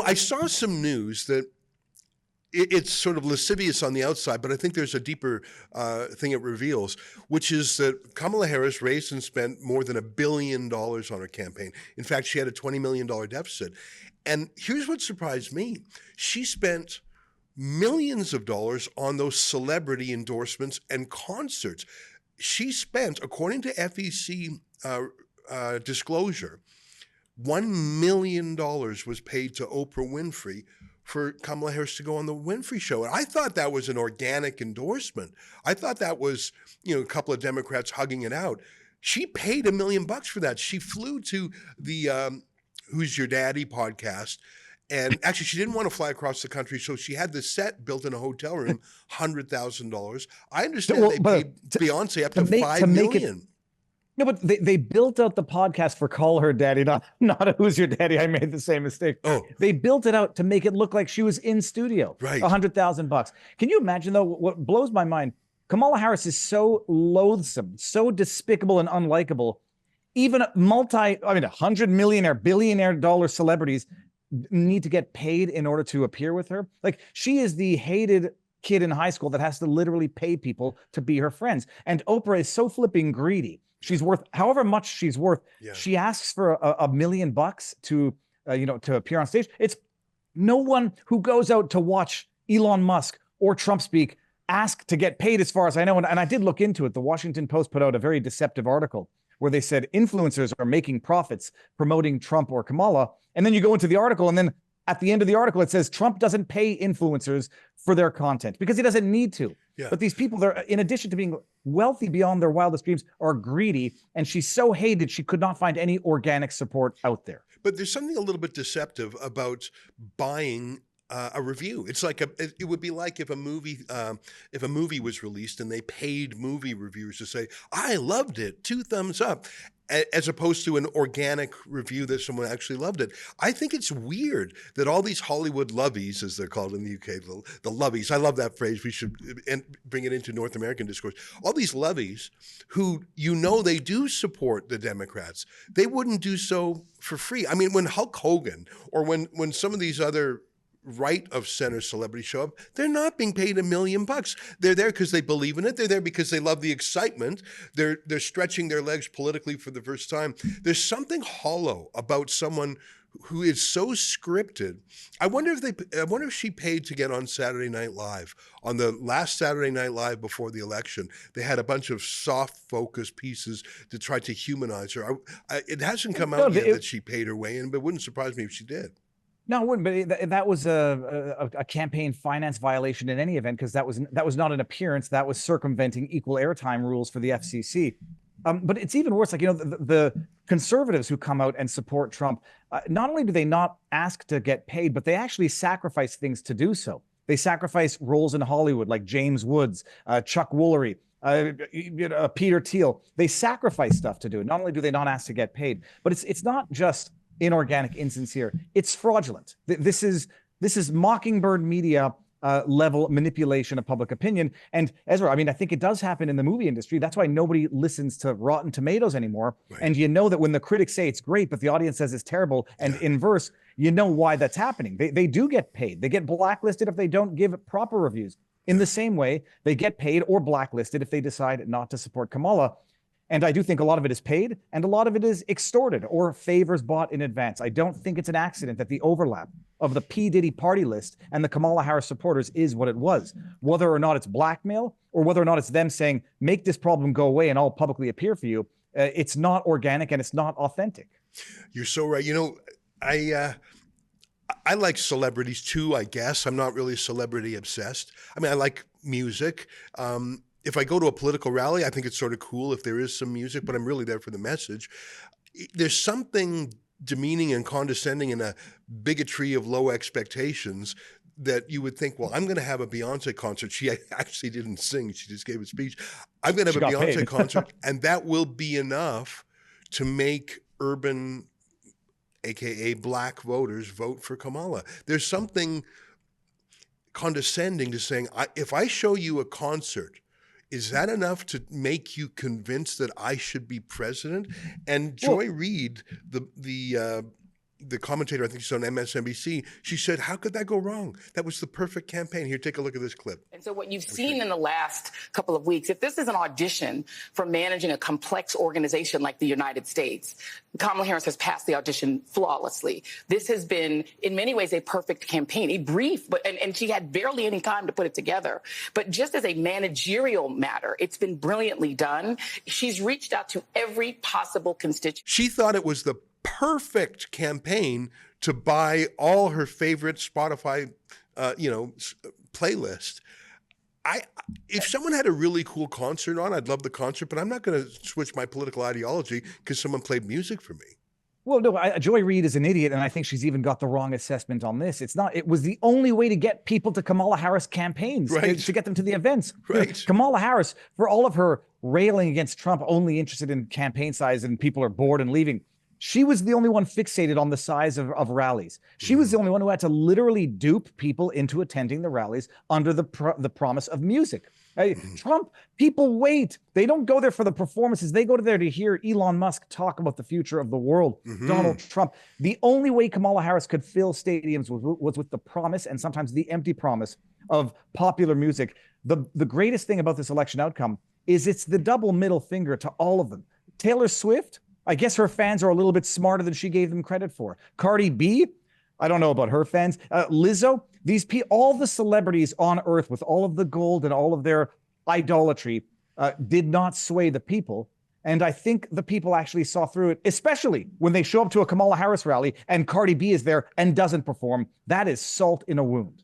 I saw some news that it's sort of lascivious on the outside, but I think there's a deeper thing it reveals, which is that Kamala Harris raised and spent more than $1 billion on her campaign. In fact, she had a $20 million deficit. And here's what surprised me. She spent millions of dollars on those celebrity endorsements and concerts. She spent, according to FEC disclosure, $1 million was paid to Oprah Winfrey for Kamala Harris to go on the Winfrey Show. And I thought that was an organic endorsement. I thought that was, a couple of Democrats hugging it out. She paid $1 million for that. She flew to the Who's Your Daddy podcast. And actually, she didn't want to fly across the country, so she had the set built in a hotel room, $100,000. I understand they paid Beyonce up to $5 million. No, but they built out the podcast for Call Her Daddy, not a Who's Your Daddy. I made the same mistake. Oh, they built it out to make it look like she was in studio. Right. $100,000. Can you imagine though? What blows my mind? Kamala Harris is so loathsome, so despicable and unlikable. Even $100 millionaire, billionaire dollar celebrities need to get paid in order to appear with her. Like, she is the hated kid in high school that has to literally pay people to be her friends. And Oprah is so flipping greedy. She's worth however much she's worth. Yeah. She asks for $1 million to appear on stage. It's no one who goes out to watch Elon Musk or Trump speak ask to get paid, as far as I know. And I did look into it. The Washington Post put out a very deceptive article where they said influencers are making profits promoting Trump or Kamala. And then you go into the article, and then at the end of the article, it says Trump doesn't pay influencers for their content because he doesn't need to. Yeah. But these people, they're, in addition to being wealthy beyond their wildest dreams, are greedy. And she's so hated, she could not find any organic support out there. But there's something a little bit deceptive about buying a review. It's like it would be like if a movie was released and they paid movie reviewers to say, "I loved it, 2 thumbs up," as opposed to an organic review that someone actually loved it. I think it's weird that all these Hollywood lovies, as they're called in the UK, the lovies, I love that phrase, we should bring it into North American discourse, all these lovies who, they do support the Democrats, they wouldn't do so for free. I mean, when Hulk Hogan or when some of these other right of center celebrities show up, they're not being paid $1 million. They're there because they believe in it. They're there because they love the excitement. They're stretching their legs politically for the first time. There's something hollow about someone who is so scripted. I wonder if she paid to get on Saturday Night Live. On the last Saturday Night Live before the election, they had a bunch of soft focus pieces to try to humanize her. It hasn't come out yet that she paid her way in, but it wouldn't surprise me if she did. No, it wouldn't. But that was a campaign finance violation in any event, because that was not an appearance. That was circumventing equal airtime rules for the FCC. But it's even worse. Like, the conservatives who come out and support Trump, not only do they not ask to get paid, but they actually sacrifice things to do so. They sacrifice roles in Hollywood, like James Woods, Chuck Woolery, Peter Thiel. They sacrifice stuff to do it. Not only do they not ask to get paid, but it's not just inorganic, insincere. It's fraudulent. This is Mockingbird media level manipulation of public opinion. And Ezra, I think it does happen in the movie industry. That's why nobody listens to Rotten Tomatoes anymore. Right. And that when the critics say it's great, but the audience says it's terrible, and inverse, why that's happening. They do get paid. They get blacklisted if they don't give proper reviews. In the same way, they get paid or blacklisted if they decide not to support Kamala. And I do think a lot of it is paid, and a lot of it is extorted or favors bought in advance. I don't think it's an accident that the overlap of the P. Diddy party list and the Kamala Harris supporters is what it was. Whether or not it's blackmail, or whether or not it's them saying, make this problem go away and I'll publicly appear for you, it's not organic and it's not authentic. You're so right. I like celebrities too, I guess. I'm not really celebrity obsessed. I like music. If I go to a political rally, I think it's sort of cool if there is some music, but I'm really there for the message. There's something demeaning and condescending in a bigotry of low expectations that you would think, well, I'm going to have a Beyonce concert. She actually didn't sing. She just gave a speech. I'm going to have a Beyonce concert, and that will be enough to make urban, AKA black voters, vote for Kamala. There's something condescending to saying, if I show you a concert, is that enough to make you convinced that I should be president? And Joy Reid, the the commentator, I think she's on MSNBC, she said, how could that go wrong? That was the perfect campaign. Here, take a look at this clip. And so what you've seen in the last couple of weeks, if this is an audition for managing a complex organization like the United States, Kamala Harris has passed the audition flawlessly. This has been, in many ways, a perfect campaign, a brief, and she had barely any time to put it together. But just as a managerial matter, it's been brilliantly done. She's reached out to every possible constituent. She thought it was the perfect campaign to buy all her favorite Spotify, playlist. If someone had a really cool concert on, I'd love the concert, but I'm not going to switch my political ideology because someone played music for me. Well, no, Joy Reid is an idiot, and I think she's even got the wrong assessment on this. It was the only way to get people to Kamala Harris campaigns, right, to get them to the events. Right. Kamala Harris, for all of her railing against Trump, only interested in campaign size and people are bored and leaving. She was the only one fixated on the size of rallies. She was the only one who had to literally dupe people into attending the rallies under the promise of music. Trump, people wait. They don't go there for the performances. They go there to hear Elon Musk talk about the future of the world. Donald Trump. The only way Kamala Harris could fill stadiums was with the promise, and sometimes the empty promise, of popular music. The greatest thing about this election outcome is it's the double middle finger to all of them. Taylor Swift, I guess her fans are a little bit smarter than she gave them credit for. Cardi B, I don't know about her fans. Lizzo, all the celebrities on earth with all of the gold and all of their idolatry did not sway the people. And I think the people actually saw through it, especially when they show up to a Kamala Harris rally and Cardi B is there and doesn't perform. That is salt in a wound.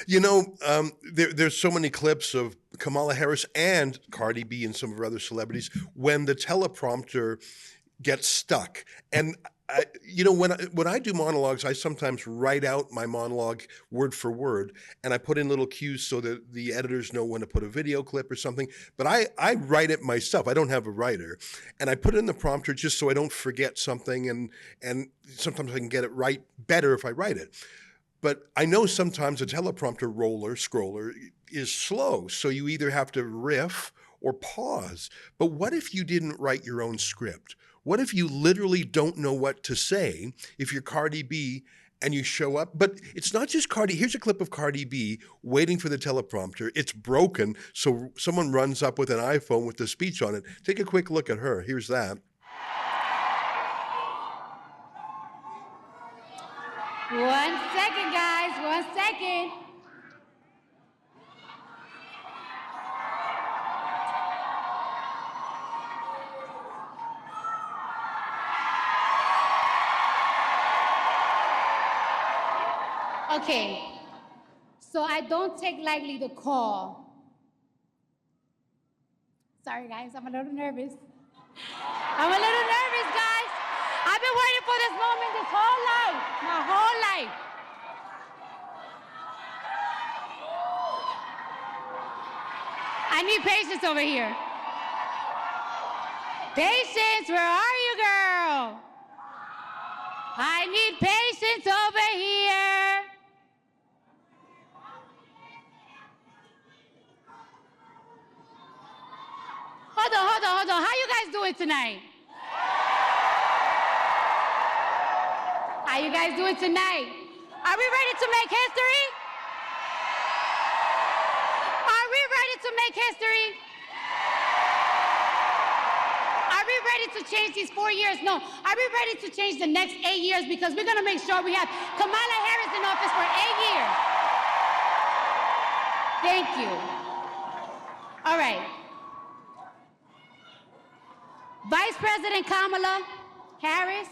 There's so many clips of Kamala Harris and Cardi B and some of her other celebrities when the teleprompter gets stuck. And when I do monologues, I sometimes write out my monologue word for word, and I put in little cues so that the editors know when to put a video clip or something. But I write it myself. I don't have a writer. And I put it in the prompter just so I don't forget something, and sometimes I can get it right better if I write it. But I know sometimes a teleprompter scroller is slow, so you either have to riff or pause. But what if you didn't write your own script? What if you literally don't know what to say if you're Cardi B and you show up? But it's not just Cardi. Here's a clip of Cardi B waiting for the teleprompter. It's broken, so someone runs up with an iPhone with the speech on it. Take a quick look at her. Here's that. 1 second, guys. 1 second. Okay, so I don't take lightly the call. Sorry, guys, I'm a little nervous. I'm a little nervous, guys. I've been waiting for this moment this whole life, my whole life. I need patience over here. Patience, where are you, girl? I need patience over here. Hold on. How you guys doing tonight? How you guys doing tonight? Are we ready to make history? Are we ready to make history? Are we ready to change these 4 years? No. Are we ready to change the next 8 years? Because we're going to make sure we have Kamala Harris in office for 8 years. Thank you. All right. Vice President Kamala Harris,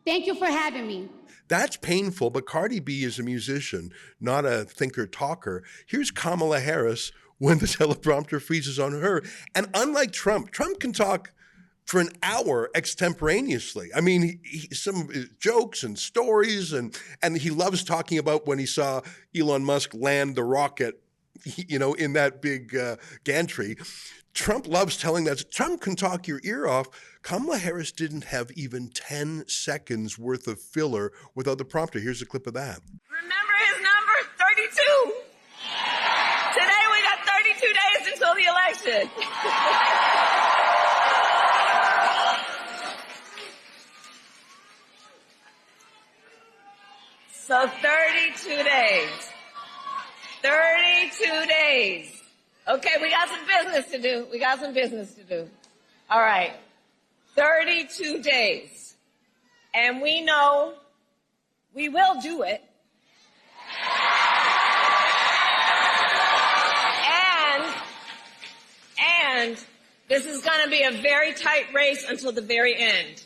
thank you for having me. That's painful, but Cardi B is a musician, not a thinker-talker. Here's Kamala Harris when the teleprompter freezes on her. And unlike Trump can talk for an hour extemporaneously. I mean, some of his jokes and stories, and he loves talking about when he saw Elon Musk land the rocket, in that big gantry. Trump loves telling that. Trump can talk your ear off. Kamala Harris didn't have even 10 seconds worth of filler without the prompter. Here's a clip of that. Remember his number, 32. Today we got 32 days until the election. So 32 days. 32 days. Okay, we got some business to do. We got some business to do. All right. 32 days. And we know we will do it. And this is going to be a very tight race until the very end.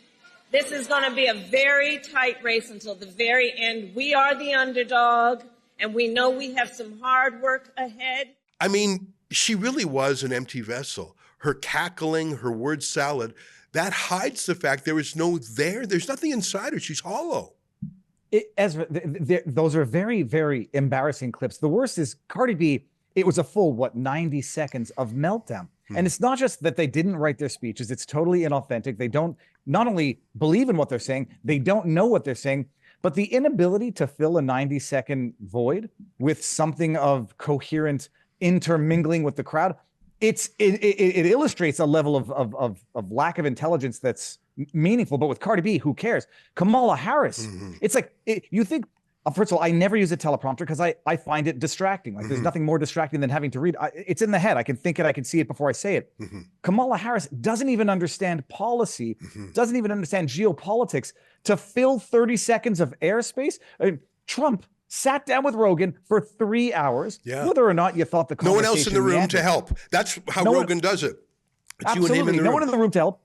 This is going to be a very tight race until the very end. We are the underdog, and we know we have some hard work ahead. I mean, she really was an empty vessel. Her cackling, her word salad, that hides the fact there is no there. There's nothing inside her. She's hollow. Ezra, those are very, very embarrassing clips. The worst is Cardi B, it was a full, 90 seconds of meltdown. And it's not just that they didn't write their speeches. It's totally inauthentic. They don't not only believe in what they're saying, they don't know what they're saying, but the inability to fill a 90-second void with something of coherent intermingling with the crowd, it illustrates a level of lack of intelligence that's meaningful. But with Cardi B, who cares? Kamala Harris, it's like, you think, first of all, I never use a teleprompter because I find it distracting. Like, there's nothing more distracting than having to read. It's in the head. I can think it. I can see it before I say it. Kamala Harris doesn't even understand policy, doesn't even understand geopolitics to fill 30 seconds of airspace. Trump sat down with Rogan for 3 hours, whether or not you thought the conversation no one else in the room meandered. to help. That's how Rogan does it. It's Absolutely. you and him in the No room. one in the room to help.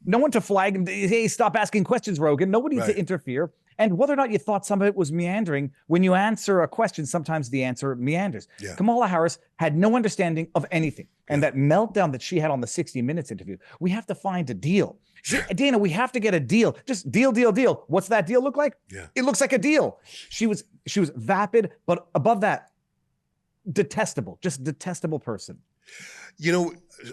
No one to flag and hey, stop asking questions, Rogan. Nobody to interfere. And whether or not you thought some of it was meandering, when you answer a question, sometimes the answer meanders. Kamala Harris had no understanding of anything. And that meltdown that she had on the 60 Minutes interview, we have to find a deal. Dana, we have to get a deal. Just deal, deal, deal. What's that deal look like? It looks like a deal. She was vapid, but above that, detestable, just detestable person. You know,